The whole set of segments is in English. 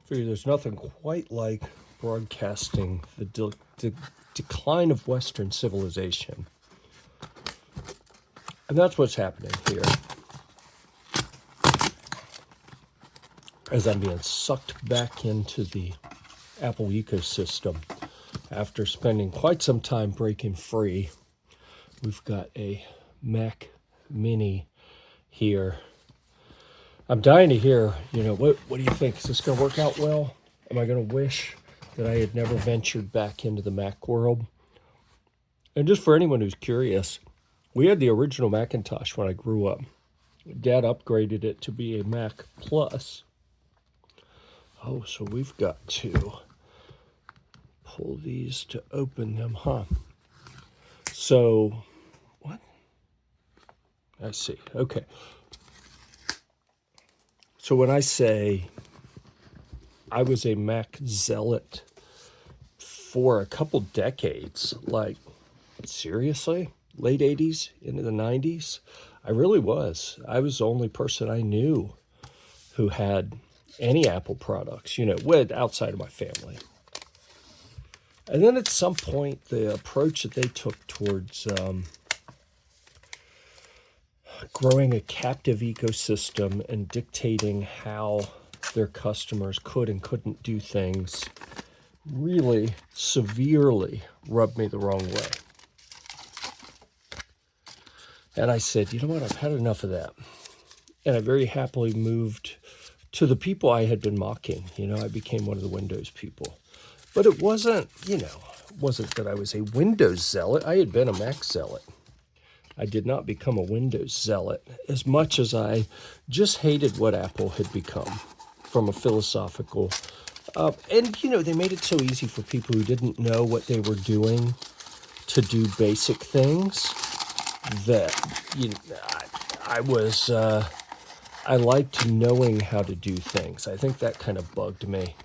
Figure there's nothing quite like broadcasting the decline of Western civilization. And that's what's happening here. As I'm being sucked back into the Apple ecosystem after spending quite some time breaking free. We've got a Mac Mini here. I'm dying to hear, what do you think? Is this going to work out well? Am I going to wish that I had never ventured back into the Mac world? And just for anyone who's curious, we had the original Macintosh when I grew up. Dad upgraded it to be a Mac Plus. Oh, so we've got to pull these to open them, huh? So, what? I see. Okay. So when I say I was a Mac zealot for a couple decades, like, seriously? Late 80s into the 90s? I really was. I was the only person I knew who had any Apple products, outside of my family. And then at some point, the approach that they took towards growing a captive ecosystem and dictating how their customers could and couldn't do things really severely rubbed me the wrong way. And I said, you know what, I've had enough of that. And I very happily moved to the people I had been mocking. I became one of the Windows people. But it wasn't, wasn't that I was a Windows zealot. I had been a Mac zealot. I did not become a Windows zealot as much as I just hated what Apple had become from a philosophical. And, they made it so easy for people who didn't know what they were doing to do basic things that, I liked knowing how to do things. I think that kind of bugged me.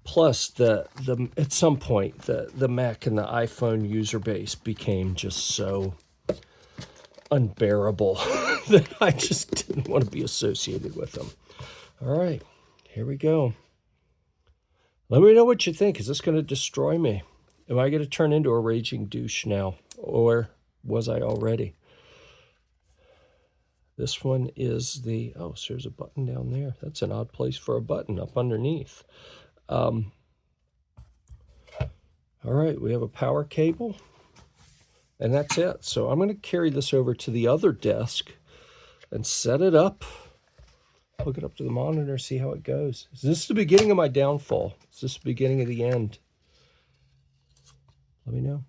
Plus, at some point, the Mac and the iPhone user base became just so unbearable that I just didn't want to be associated with them. All right, here we go. Let me know what you think. Is this going to destroy me? Am I going to turn into a raging douche now? Or was I already? This one is so there's a button down there. That's an odd place for a button up underneath. All right, we have a power cable, and that's it. So I'm going to carry this over to the other desk and set it up, hook it up to the monitor, see how it goes. Is this the beginning of my downfall? Is this the beginning of the end? Let me know.